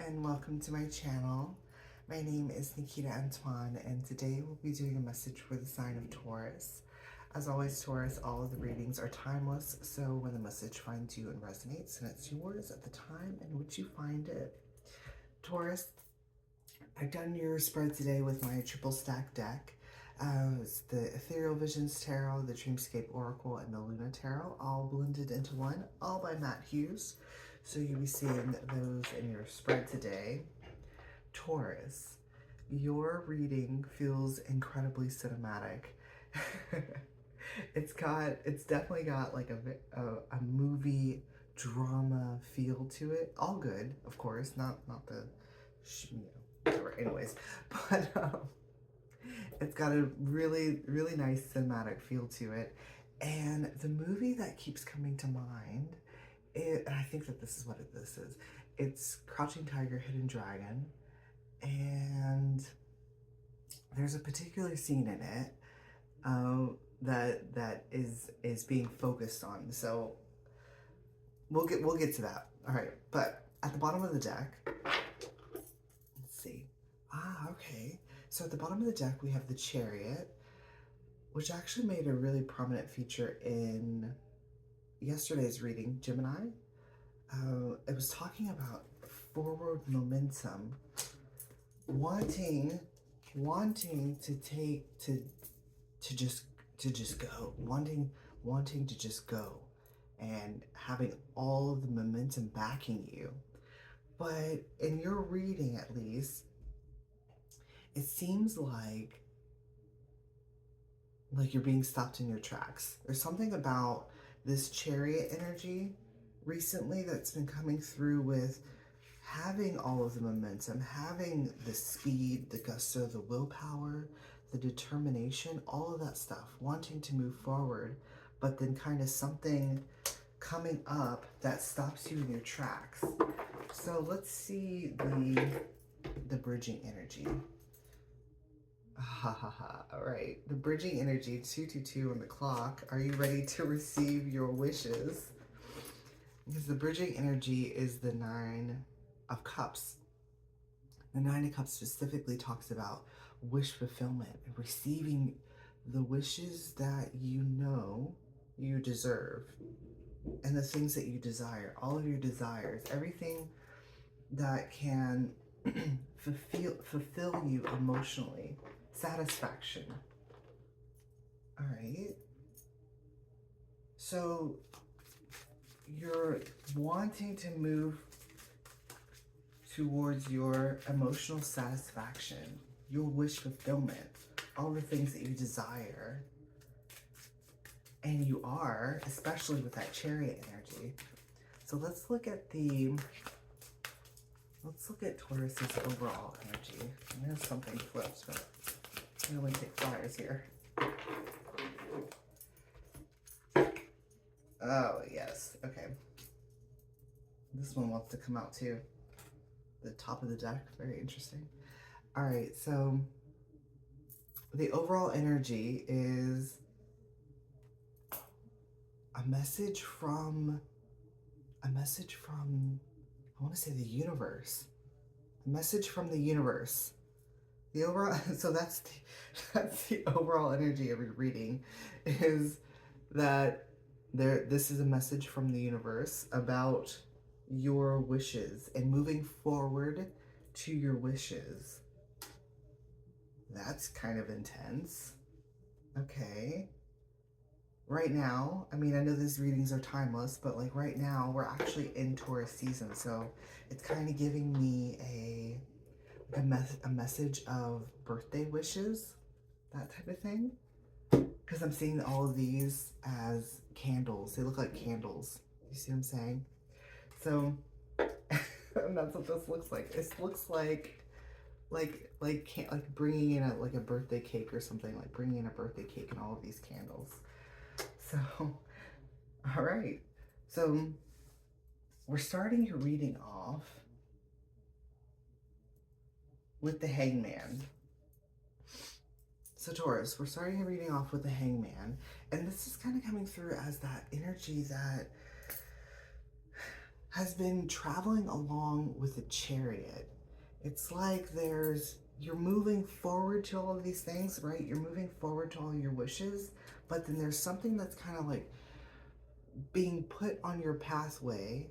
and welcome to my channel. My name is Nikita Antoine, and today we'll be doing a message for the sign of Taurus. As always, Taurus, all of the readings are timeless, so when the message finds you and resonates, and it's yours at the time in which you find it. Taurus, I've done your spread today with my triple stack deck. It's the Ethereal Visions Tarot, the Dreamscape Oracle, and the Luna Tarot, all blended into one, all by Matt Hughes. So you'll be seeing those in your spread today. Taurus, your reading feels incredibly cinematic. It's definitely got like a movie drama feel to it. All good, of course, not the, whatever. Anyways, but it's got a really nice cinematic feel to it. And the movie that keeps coming to mind, and I think that this is what this is. It's Crouching Tiger, Hidden Dragon, and there's a particular scene in it that is being focused on. So we'll get to that. All right, but at the bottom of the deck, let's see. Okay. So at the bottom of the deck we have the Chariot, which actually made a really prominent feature in yesterday's reading, Gemini. It was talking about forward momentum, wanting to just go, wanting to just go, and having all of the momentum backing you. But in your reading, at least, it seems like you're being stopped in your tracks. There's something about this Chariot energy recently that's been coming through with having all of the momentum, having the speed, the gusto, the willpower, the determination, all of that stuff, wanting to move forward, but then kind of something coming up that stops you in your tracks. So let's see the bridging energy. All right, the bridging energy, 222 on the clock. Are you ready to receive your wishes? Because the bridging energy is the 9 of Cups. The 9 of Cups specifically talks about wish fulfillment and receiving the wishes that you know you deserve, and the things that you desire, all of your desires, everything that can fulfill you emotionally. Satisfaction. All right. So you're wanting to move towards your emotional satisfaction, your wish fulfillment, all the things that you desire. And you are, especially with that Chariot energy. So let's look at Taurus's overall energy. I know something flips, but I'm going to take flyers here. Oh, yes. Okay. This one wants to come out too. The top of the deck. Very interesting. All right. So the overall energy is a message from, I want to say the universe. A message from the universe. The overall, so that's the overall energy of your reading, is that this is a message from the universe about your wishes and moving forward to your wishes. That's kind of intense. Okay. Right now, I mean, I know these readings are timeless, but like right now, we're actually in Taurus season, so it's kind of giving me a message of birthday wishes, that type of thing. Because I'm seeing all of these as candles. They look like candles. You see what I'm saying? So that's what this looks like. It looks like bringing in a birthday cake or something. Like bringing in a birthday cake and all of these candles. So, all right. So we're starting your reading off with the Hangman. So Taurus, we're starting your reading off with the Hangman, and this is kind of coming through as that energy that has been traveling along with a chariot. It's like you're moving forward to all of these things, right? You're moving forward to all your wishes, but then there's something that's kind of like being put on your pathway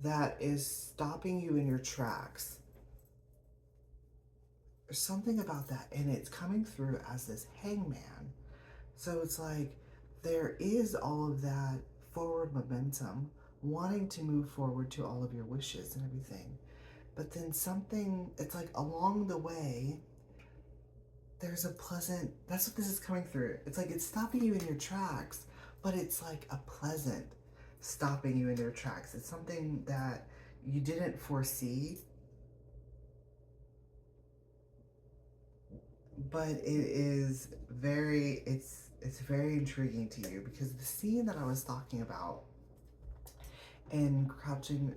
that is stopping you in your tracks. There's something about that, and it's coming through as this hangman. So it's like there is all of that forward momentum, wanting to move forward to all of your wishes and everything. But then something, it's like along the way, there's a pleasant, that's what this is coming through. It's like it's stopping you in your tracks, but it's like a pleasant stopping you in your tracks. It's something that you didn't foresee, but it's very intriguing to you, because the scene that I was talking about in Crouching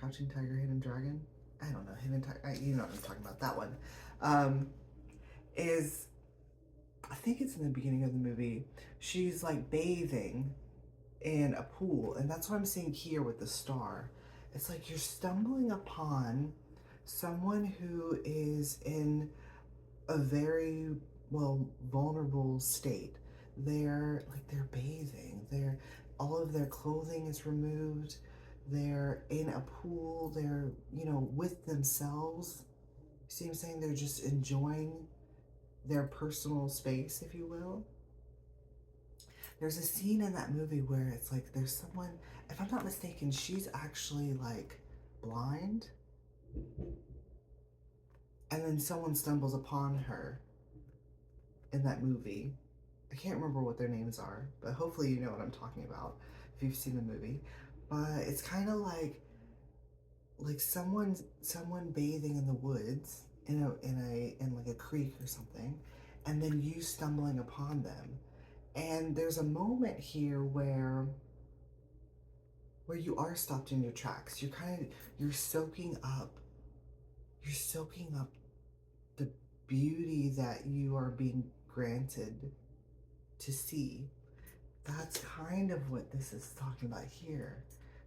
Tiger, Hidden Dragon, I don't know, Hidden Tiger, you know what I'm talking about, that one, is, I think it's in the beginning of the movie. She's like bathing in a pool, and that's what I'm seeing here with the star. It's like you're stumbling upon someone who is in a very, well, vulnerable state. They're bathing. All of their clothing is removed. They're in a pool. They're, with themselves. See what I'm saying? They're just enjoying their personal space, if you will. There's a scene in that movie where it's like there's someone, if I'm not mistaken, she's actually like blind. And then someone stumbles upon her in that movie. I can't remember what their names are, but hopefully you know what I'm talking about if you've seen the movie. But it's kind of like someone bathing in the woods in like a creek or something, and then you stumbling upon them. And there's a moment here where you are stopped in your tracks. You're soaking up the beauty that you are being granted to see. That's kind of what this is talking about here.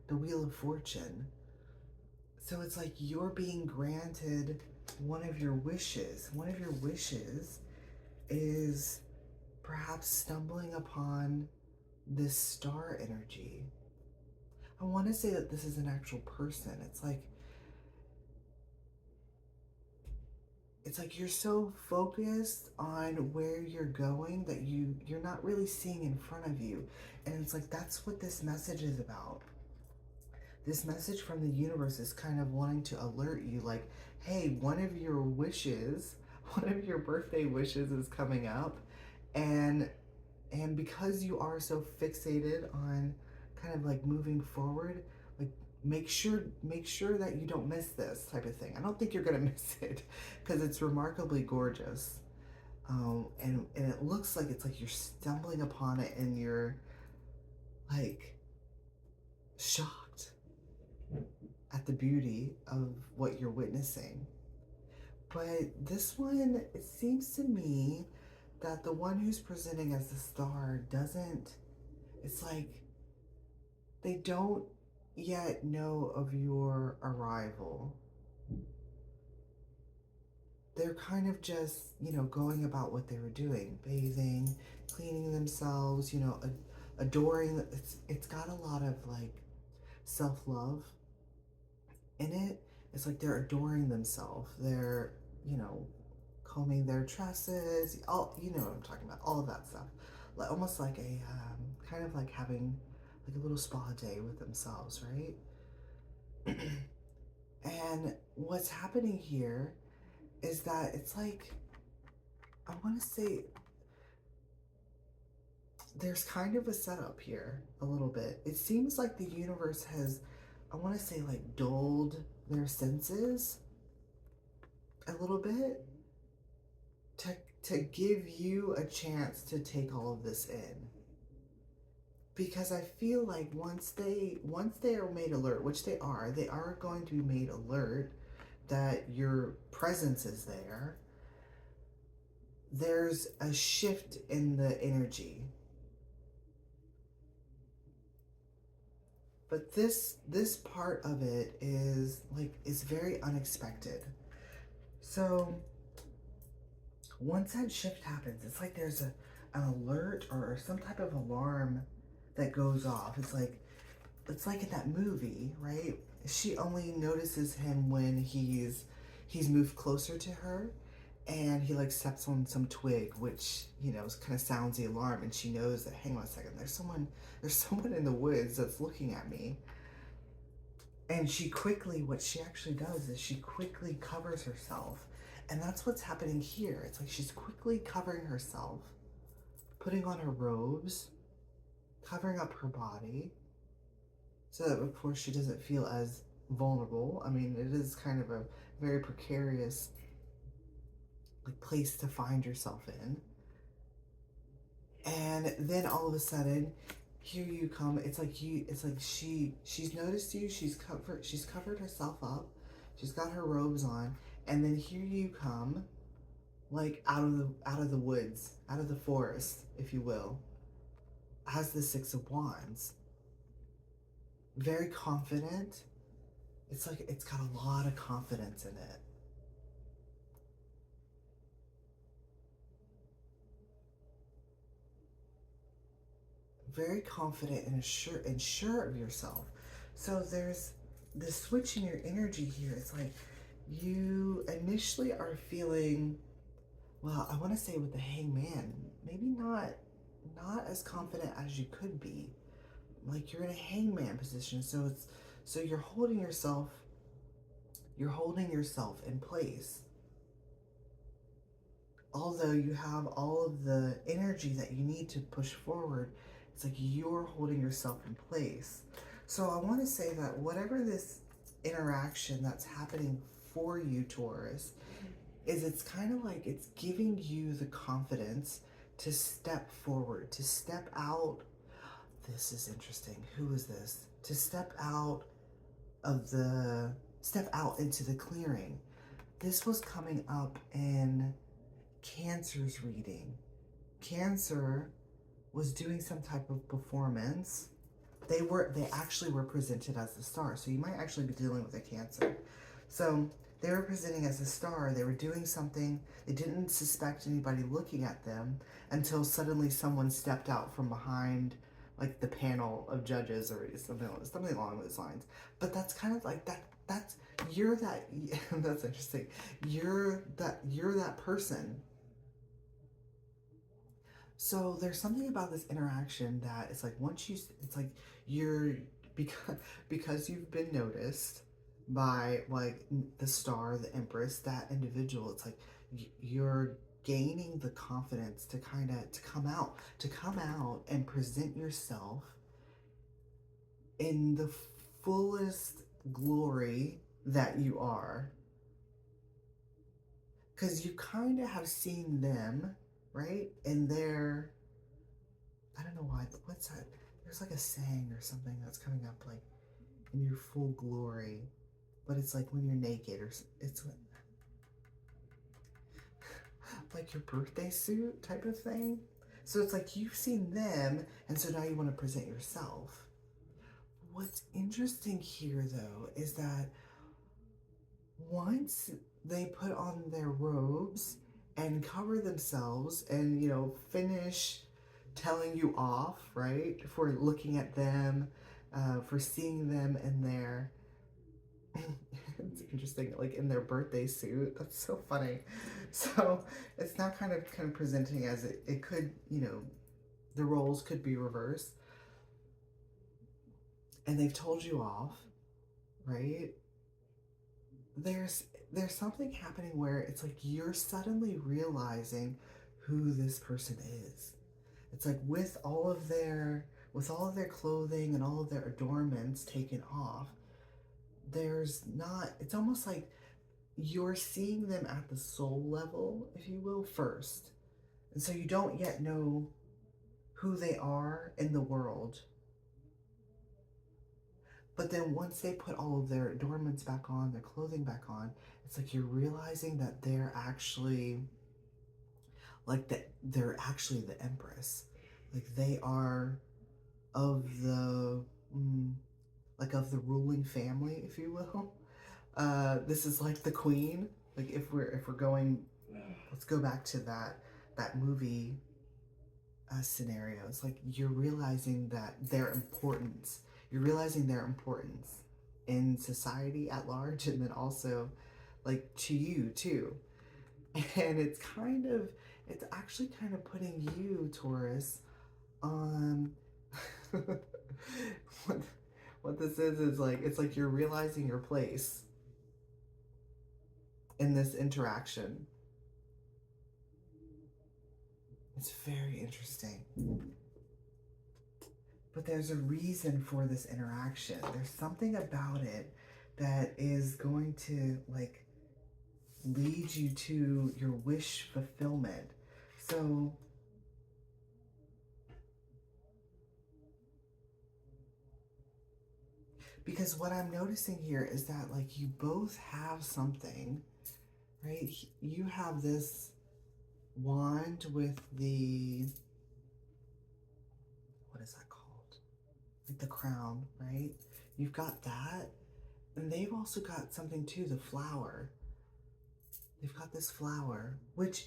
The Wheel of Fortune. So it's like you're being granted one of your wishes. One of your wishes is perhaps stumbling upon this star energy. I want to say that this is an actual person. It's like you're so focused on where you're going that you're not really seeing in front of you. And it's like that's what this message is about. This message from the universe is kind of wanting to alert you, like, hey, one of your wishes, one of your birthday wishes is coming up, and because you are so fixated on kind of like moving forward, like make sure that you don't miss this type of thing. I don't think you're gonna miss it because it's remarkably gorgeous, and it looks like it's like you're stumbling upon it and you're like shocked at the beauty of what you're witnessing. But this one, it seems to me that the one who's presenting as the star doesn't, it's like they don't yet know of your arrival. They're kind of just, going about what they were doing, bathing, cleaning themselves, adoring. It's got a lot of like self-love in it. It's like they're adoring themselves. They're, combing their tresses, all, you know what I'm talking about, all of that stuff. Like almost like a kind of like having like a little spa day with themselves, right? And what's happening here is that it's like, I want to say there's kind of a setup here a little bit. It seems like the universe has, I want to say, like dulled their senses a little bit to give you a chance to take all of this in. Because I feel like once they are made alert, which they are going to be made alert that your presence is there. There's a shift in the energy. But this part of it is like, it's very unexpected. So once that shift happens, it's like there's an alert or some type of alarm that goes off. It's like in that movie, right? She only notices him when he's moved closer to her, and he like steps on some twig, which kind of sounds the alarm, and she knows that, hang on a second, there's someone in the woods that's looking at me. And what she actually does is she quickly covers herself. And that's what's happening here. It's like she's quickly covering herself, putting on her robes, covering up her body, so that, of course, she doesn't feel as vulnerable. I mean, it is kind of a very precarious like place to find yourself in. And then all of a sudden, here you come. It's like she's noticed you. She's covered herself up. She's got her robes on, and then here you come, like out of the woods, out of the forest, if you will, as the Six of Wands. Very confident. It's like it's got a lot of confidence in it. Very confident and sure of yourself. So there's this switch in your energy here. It's like you initially are feeling, well, I want to say with the Hangman, maybe not as confident as you could be. Like you're in a hangman position, so you're holding yourself in place. Although you have all of the energy that you need to push forward, it's like you're holding yourself in place. So I want to say that whatever this interaction that's happening for you, Taurus, is, it's kind of like it's giving you the confidence to step forward, to step out. This is interesting. Who is this? To step out into the clearing. This was coming up in Cancer's reading. Cancer was doing some type of performance. They actually were presented as the star. So you might actually be dealing with a Cancer. So they were presenting as a star. They were doing something. They didn't suspect anybody looking at them until suddenly someone stepped out from behind like the panel of judges or something along those lines. But that's kind of like that. That's interesting. You're that person. So there's something about this interaction that it's like it's like you're, because you've been noticed by like the star, the Empress, that individual. It's like you're gaining the confidence to come out and present yourself in the fullest glory that you are, because you kind of have seen them, right? And they're, I don't know why, what's that? There's like a saying or something that's coming up, like in your full glory, but it's like when you're naked, or it's like your birthday suit type of thing. So it's like you've seen them, and so now you want to present yourself. What's interesting here, though, is that once they put on their robes and cover themselves and, finish telling you off, right, for looking at them, for seeing them in their, it's interesting, like in their birthday suit. That's so funny. So it's now kind of presenting as it could, the roles could be reversed. And they've told you off, right? There's something happening where it's like you're suddenly realizing who this person is. It's like with all of their clothing and all of their adornments taken off, it's almost like you're seeing them at the soul level, if you will, first. And so you don't yet know who they are in the world. But then once they put all of their adornments back on, their clothing back on, it's like you're realizing that they're actually the Empress. Like they are of the like of the ruling family, if you will. This is like the queen. Like if we're going, let's go back to that movie scenario. It's like you're realizing that their importance. You're realizing their importance in society at large, and then also like to you too. And it's actually kind of putting you, Taurus, on what this is like, it's like you're realizing your place in this interaction. It's very interesting. But there's a reason for this interaction. There's something about it that is going to like lead you to your wish fulfillment. So because what I'm noticing here is that like you both have something, right? You have this wand with the, what is that called? Like the crown, right? You've got that. And they've also got something too, the flower. They've got this flower, which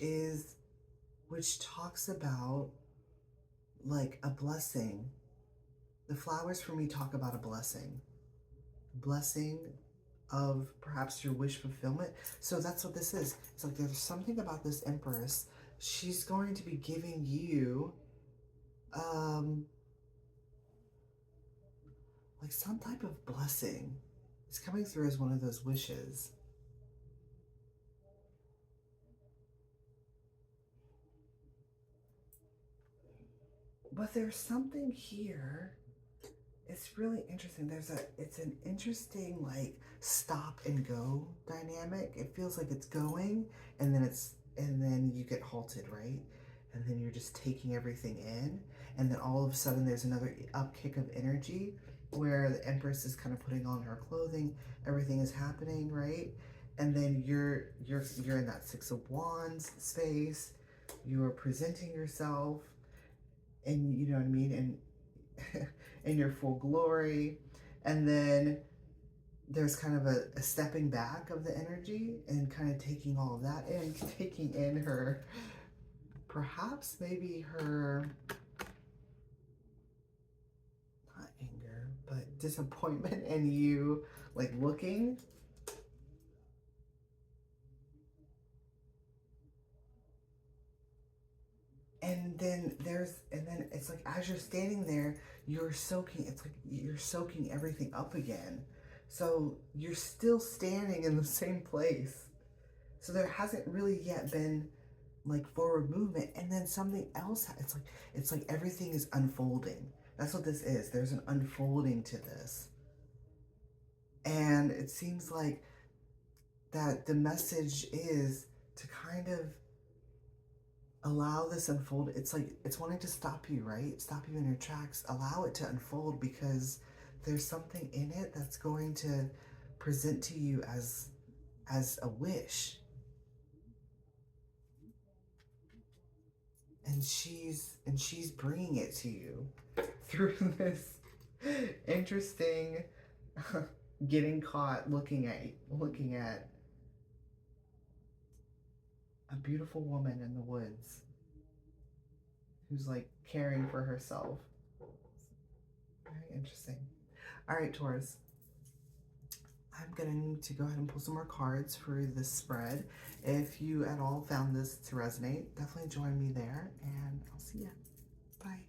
talks about like a blessing. The flowers for me talk about a blessing. Blessing of perhaps your wish fulfillment. So that's what this is. It's like there's something about this Empress. She's going to be giving you like some type of blessing. It's coming through as one of those wishes. But there's something here. It's really interesting. It's an interesting like stop and go dynamic. It feels like it's going and then you get halted, right? And then you're just taking everything in, and then all of a sudden there's another upkick of energy where the Empress is kind of putting on her clothing, everything is happening, right? And then you're in that Six of Wands space, you're presenting yourself, and you know what I mean, and in your full glory. And then there's kind of a stepping back of the energy and kind of taking all of that in, taking in her, perhaps maybe her, not anger, but disappointment, and you like looking. And then it's like as you're standing there, you're soaking, it's like you're soaking everything up again. So you're still standing in the same place. So there hasn't really yet been like forward movement. And then something else, it's like everything is unfolding. That's what this is. There's an unfolding to this. And it seems like that the message is to kind of allow this unfold. It's like it's wanting to stop you, right? Stop you in your tracks. Allow it to unfold, because there's something in it that's going to present to you as a wish. And she's bringing it to you through this interesting getting caught looking at a beautiful woman in the woods who's like caring for herself. Very interesting. All right, Taurus. I'm gonna need to go ahead and pull some more cards for this spread. If you at all found this to resonate, definitely join me there, and I'll see ya. Bye.